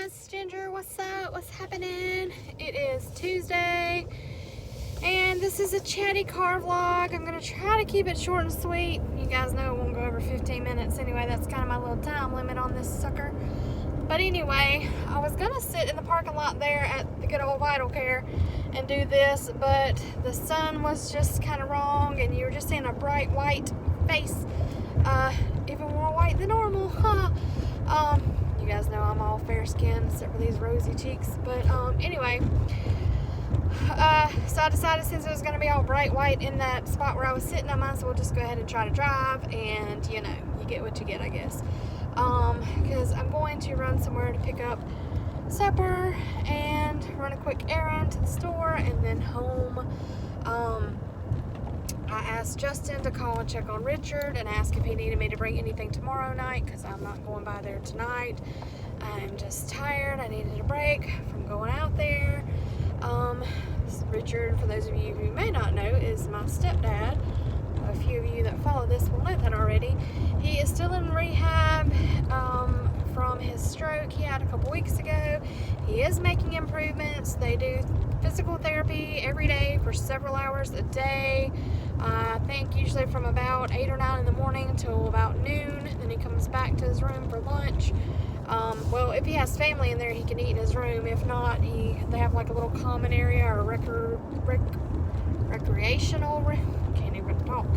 guys, Ginger, what's up? What's happening? It is Tuesday, and this is a Chatty Car vlog. I'm gonna try to keep it short and sweet. You guys know it won't go over 15 minutes anyway. That's kind of my little time limit on this sucker. But anyway, I was gonna sit in the parking lot there at the good old Vital Care and do this, but the sun was just kind of wrong, and you were just seeing a bright white face, even more white than normal, huh? You guys know I'm all fair skinned except for these rosy cheeks. But anyway, so I decided since it was going to be all bright white in that spot where I was sitting, I might as well just go ahead and try to drive, and you know, you get what you get, I guess. Because I'm going to run somewhere to pick up supper and run a quick errand to the store and then home. I asked Justin to call and check on Richard and ask if he needed me to bring anything tomorrow night, because I'm not going by there tonight. I'm just tired. I needed a break from going out there. Richard, for those of you who may not know, is my stepdad. A few of you that follow this will know that already. He is still in rehab from his stroke he had a couple weeks ago. He is making improvements. They do physical therapy every day for several hours a day. I think usually from about 8 or 9 in the morning until about noon. Then he comes back to his room for lunch. Well, if he has family in there, he can eat in his room. If not, they have like a little common area or recreational, can't even talk,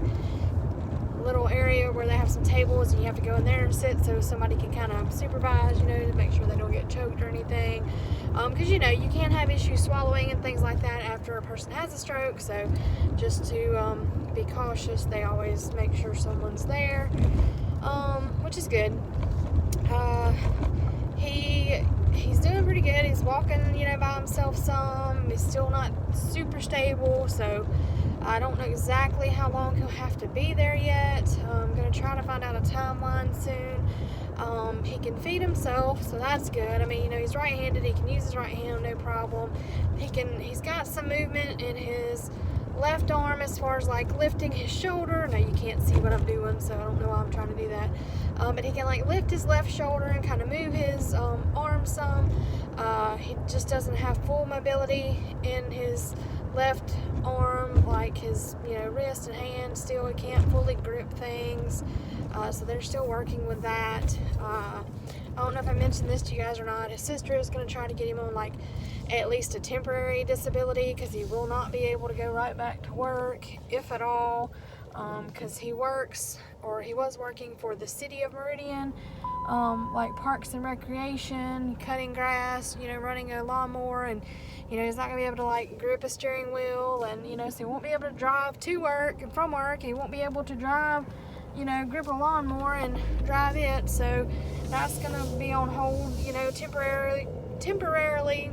little area where they have some tables and you have to go in there and sit so somebody can kind of supervise, you know, to make sure they don't get choked or anything. Because you know, you can have issues swallowing and things like that after a person has a stroke, so just to be cautious, they always make sure someone's there, which is good. He's doing pretty good. He's walking, you know, by himself some. He's still not super stable, so I don't know exactly how long he'll have to be there yet. I'm going to try to find out a timeline soon. He can feed himself, so that's good. I mean, you know, he's right-handed. He can use his right hand, no problem. He's got some movement in his left arm as far as like lifting his shoulder. Now you can't see what I'm doing, so I don't know why I'm trying to do that. But he can like lift his left shoulder and kind of move his arm some. He just doesn't have full mobility in his left arm, like his, you know, wrist and hand. Still, he can't fully grip things, so they're still working with that. I don't know if I mentioned this to you guys or not. His sister is going to try to get him on like at least a temporary disability, because he will not be able to go right back to work, if at all, because he works, or he was working for the city of Meridian, like Parks and Recreation, cutting grass, you know, running a lawnmower, and you know, he's not going to be able to like grip a steering wheel, and you know, so he won't be able to drive to work and from work, and he won't be able to drive, you know, grip a lawnmower and drive it. So that's going to be on hold, you know, temporarily,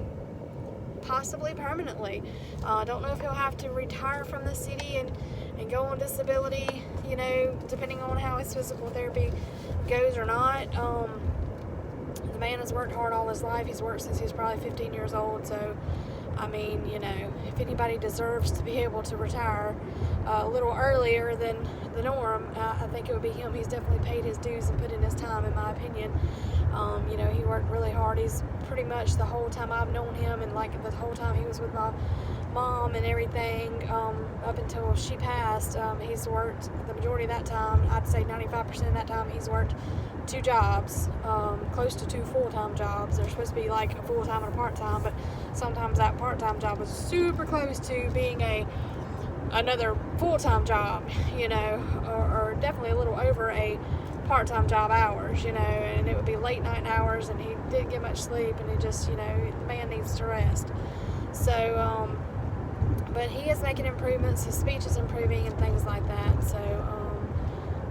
possibly permanently. Don't know if he'll have to retire from the city and go on disability, you know, depending on how his physical therapy goes or not. The man has worked hard all his life. He's worked since he was probably 15 years old, so I mean, you know, if anybody deserves to be able to retire a little earlier than the norm, I think it would be him. He's definitely paid his dues and put in his time, in my opinion. You know, he worked really hard. He's pretty much the whole time I've known him, and like the whole time he was with my mom and everything, up until she passed, he's worked the majority of that time. I'd say 95% of that time he's worked 2 jobs, close to 2 full-time jobs. They're supposed to be like a full-time and a part-time, but sometimes that part-time job was super close to being another full-time job, you know, or definitely a little over a part-time job hours, you know, and it would be late night hours, and he didn't get much sleep, and he just, you know, the man needs to rest. So, but he is making improvements. His speech is improving and things like that. So,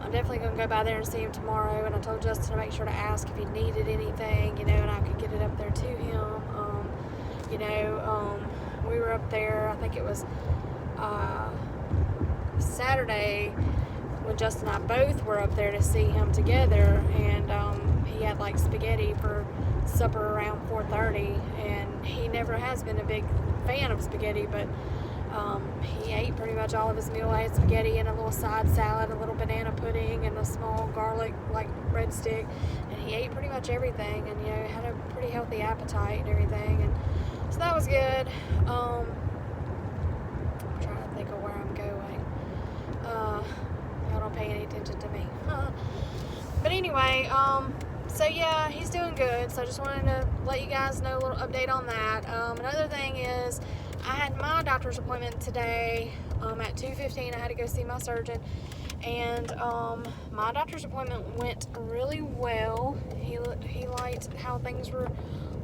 I'm definitely going to go by there and see him tomorrow, and I told Justin to make sure to ask if he needed anything, you know, and I could get it up there to him. You know, we were up there, I think it was Saturday, when Justin and I both were up there to see him together, and he had like spaghetti for supper around 4:30, and he never has been a big fan of spaghetti, but he ate pretty much all of his meal. I had spaghetti and a little side salad, a little banana pudding, and a small garlic like breadstick, and he he ate pretty much everything, and had a pretty healthy appetite and everything, and so that was good. I'm trying to think of where I'm going. Y'all don't pay any attention to me. But anyway, so yeah, he's doing good. So I just wanted to let you guys know a little update on that. Another thing is, I had my doctor's appointment today at 2:15. I had to go see my surgeon, and my doctor's appointment went really well. He liked how things were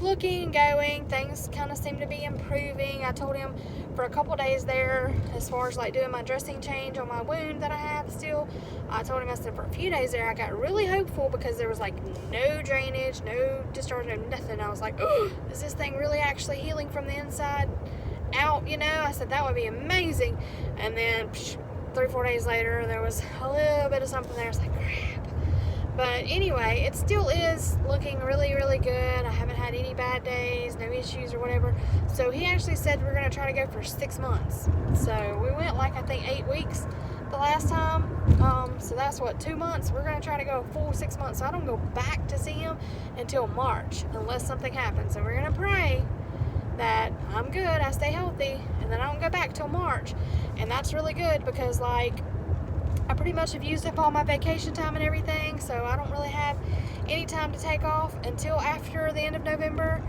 looking and going. Things kind of seem to be improving. I told him for a couple days there, as far as like doing my dressing change on my wound that I have still, I told him, I said, for a few days there I got really hopeful because there was like no drainage, no discharge, no nothing. I was like, oh, is this thing really actually healing from the inside out? I said that would be amazing. And then 3-4 days later there was a little bit of something there. I was like, crap. But anyway, it still is looking really, really good. I haven't had any bad days, no issues or whatever. So he actually said we're going to try to go for 6 months. So we went like, I think 8 weeks the last time. So that's what, 2 months? We're going to try to go a full 6 months. So I don't go back to see him until March unless something happens. And we're going to pray that I'm good, I stay healthy, and then I don't go back till March. And that's really good because like, I pretty much have used up all my vacation time and everything, so I don't really have any time to take off until after the end of November,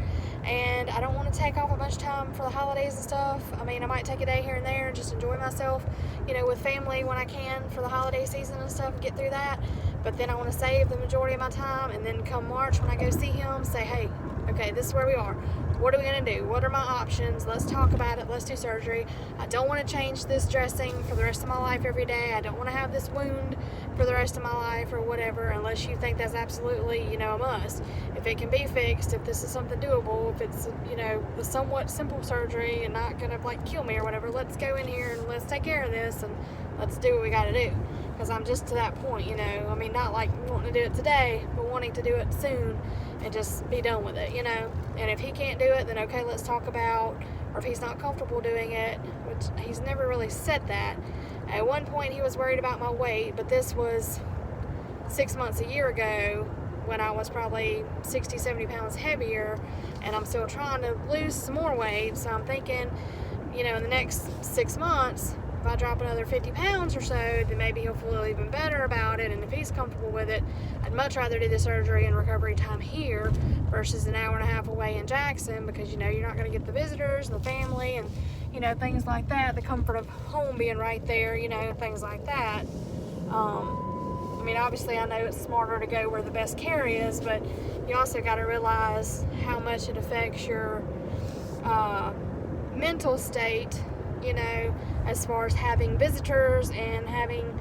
and I don't want to take off a bunch of time for the holidays and stuff. I mean, I might take a day here and there and just enjoy myself, with family when I can for the holiday season and stuff and get through that, but then I want to save the majority of my time, and then come March when I go see him, say, hey, okay, this is where we are. What are we going to do? What are my options? Let's talk about it. Let's do surgery. I don't want to change this dressing for the rest of my life every day. I don't want to have this wound for the rest of my life or whatever, unless you think that's absolutely, a must. If it can be fixed, if this is something doable, if it's, a somewhat simple surgery and not going to, kill me or whatever, let's go in here and let's take care of this and let's do what we got to do. Because I'm just to that point, I mean, not like wanting to do it today, but wanting to do it soon and just be done with it, And if he can't do it, then okay, let's talk about, or if he's not comfortable doing it, which he's never really said that. At one point he was worried about my weight, but this was 6 months, a year ago, when I was probably 60, 70 pounds heavier, and I'm still trying to lose some more weight. So I'm thinking, in the next 6 months, if I drop another 50 pounds or so, then maybe he'll feel even better about it. And if he's comfortable with it, I'd much rather do the surgery and recovery time here versus an hour and a half away in Jackson, because you're not going to get the visitors, the family, and things like that, the comfort of home being right there, things like that. I mean, obviously I know it's smarter to go where the best care is, but you also got to realize how much it affects your mental state, as far as having visitors and having,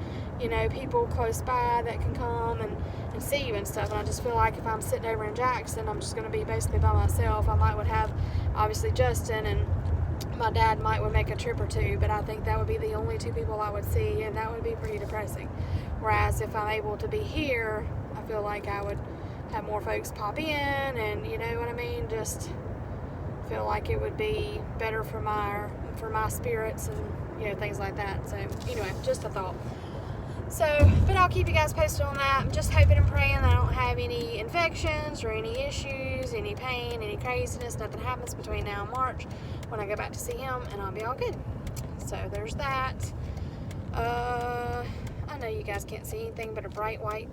people close by that can come and see you and stuff. And I just feel like if I'm sitting over in Jackson, I'm just going to be basically by myself. I would have, obviously, Justin, and my dad would make a trip or two, but I think that would be the only 2 people I would see, and that would be pretty depressing. Whereas if I'm able to be here, I feel like I would have more folks pop in, and you know what I mean, just feel like it would be better for my spirits and things like that. So anyway, just a thought. So, but I'll keep you guys posted on that. I'm just hoping and praying that I don't have any infections or any issues, any pain, any craziness. Nothing happens between now and March when I go back to see him, and I'll be all good. So there's that. I know you guys can't see anything but a bright white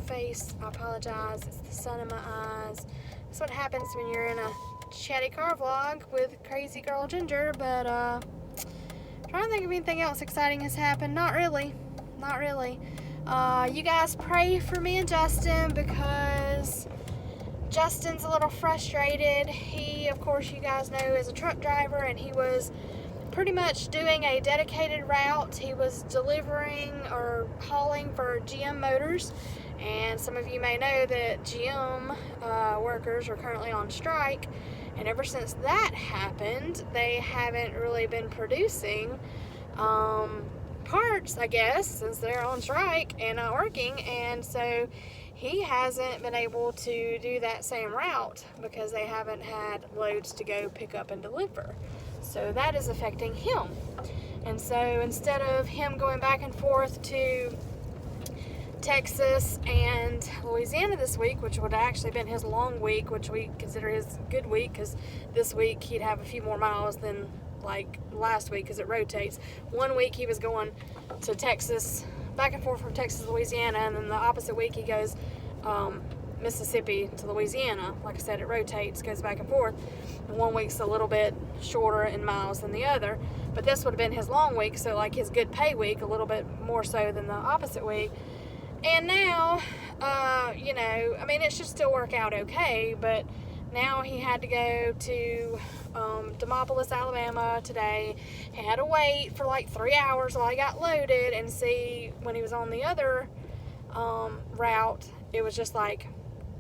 face. I apologize. It's the sun in my eyes. That's what happens when you're in a Chatty Car vlog with Crazy Girl Ginger. But trying to think of anything else exciting has happened. Not really. You guys pray for me and Justin, because Justin's a little frustrated. He, of course, you guys know, is a truck driver, and he was pretty much doing a dedicated route. He was delivering or hauling for GM Motors, and some of you may know that GM workers are currently on strike, and ever since that happened, they haven't really been producing parts, I guess, since they're on strike and not working. And so he hasn't been able to do that same route because they haven't had loads to go pick up and deliver. So that is affecting him. And so instead of him going back and forth to Texas and Louisiana this week, which would have actually been his long week, which we consider his good week because this week he'd have a few more miles than like last week because it rotates. One week he was going to Texas, back and forth from Texas to Louisiana, and then the opposite week he goes Mississippi to Louisiana. Like I said, it rotates, goes back and forth. And one week's a little bit shorter in miles than the other, but this would have been his long week, so like his good pay week, a little bit more so than the opposite week. And now, you know, I mean, it should still work out okay, but now he had to go to Demopolis, Alabama today. He had to wait for like 3 hours while he got loaded and see when he was on the other route. It was just like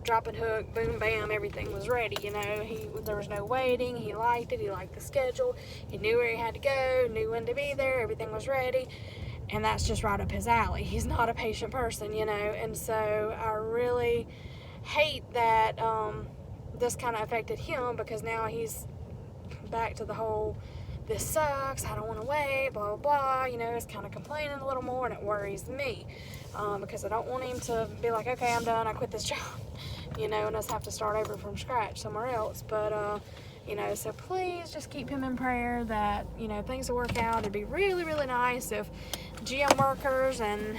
drop and hook, boom, bam, everything was ready, you know. There was no waiting. He liked it. He liked the schedule. He knew where he had to go, knew when to be there. Everything was ready. And that's just right up his alley. He's not a patient person, you know. And so I really hate that this kind of affected him, because now he's back to the whole, this sucks, I don't want to wait, blah, blah, blah. You know, he's kind of complaining a little more, and it worries me because I don't want him to be like, okay, I'm done, I quit this job, you know, and us have to start over from scratch somewhere else. But, you know, so please just keep him in prayer that, you know, things will work out. It'd be really, really nice if GM workers and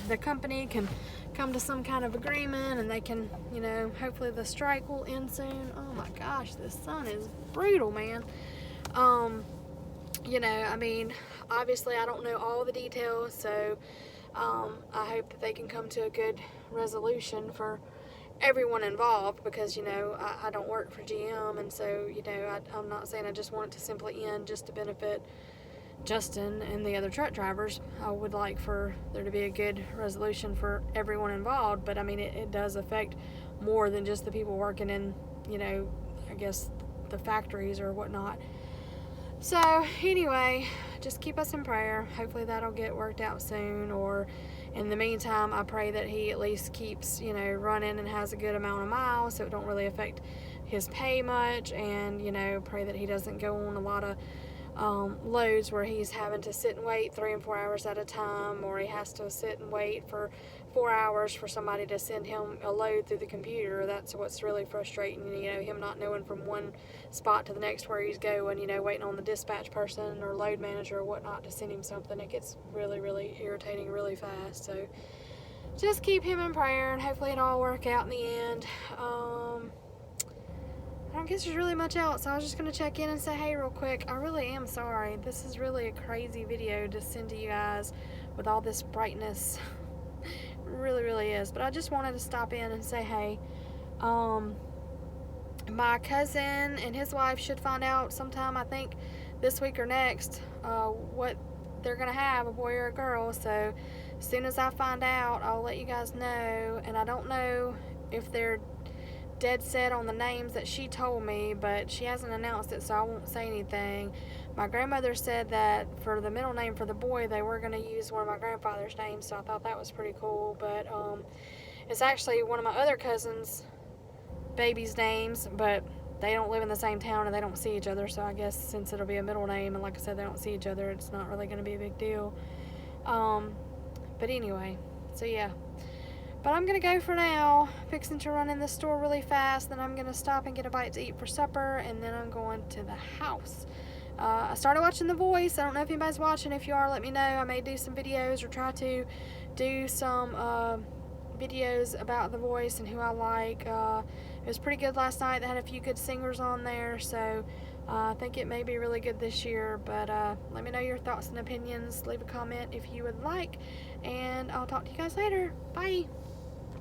the company can come to some kind of agreement, and they can, you know, hopefully the strike will end soon. Oh my gosh, this sun is brutal, man. You know, I mean, obviously I don't know all the details, so I hope that they can come to a good resolution for everyone involved, because, you know, I don't work for GM, and so, you know, I'm not saying I just want it to simply end just to benefit Justin and the other truck drivers. I would like for there to be a good resolution for everyone involved, but I mean, it does affect more than just the people working in, you know, I guess the factories or whatnot. So anyway, just keep us in prayer. Hopefully that'll get worked out soon, or in the meantime, I pray that he at least keeps, you know, running and has a good amount of miles so it don't really affect his pay much, and, you know, pray that he doesn't go on a lot of loads where he's having to sit and wait 3 and 4 hours at a time, or he has to sit and wait for 4 hours for somebody to send him a load through the computer. That's what's really frustrating, you know, him not knowing from one spot to the next where he's going, you know, waiting on the dispatch person or load manager or whatnot to send him something. It gets really, really irritating really fast. So just keep him in prayer, and hopefully it'll all work out in the end. I don't guess there's really much else. I was just going to check in and say hey real quick. I really am sorry. This is really a crazy video to send to you guys with all this brightness. It really, really is. But I just wanted to stop in and say hey. My cousin and his wife should find out sometime, I think this week or next, what they're going to have, a boy or a girl. So as soon as I find out, I'll let you guys know. And I don't know if they're dead set on the names that she told me, but she hasn't announced it, so I won't say anything. My grandmother said that for the middle name for the boy, they were going to use one of my grandfather's names, so I thought that was pretty cool. But it's actually one of my other cousins' baby's names, but they don't live in the same town and they don't see each other, so I guess since it'll be a middle name, and like I said, they don't see each other, it's not really going to be a big deal. But anyway, so yeah. But I'm going to go for now, fixing to run in the store really fast, then I'm going to stop and get a bite to eat for supper, and then I'm going to the house. I started watching The Voice. I don't know if anybody's watching. If you are, let me know. I may do some videos or try to do some videos about The Voice and who I like. It was pretty good last night. They had a few good singers on there, so I think it may be really good this year. But let me know your thoughts and opinions. Leave a comment if you would like, and I'll talk to you guys later. Bye.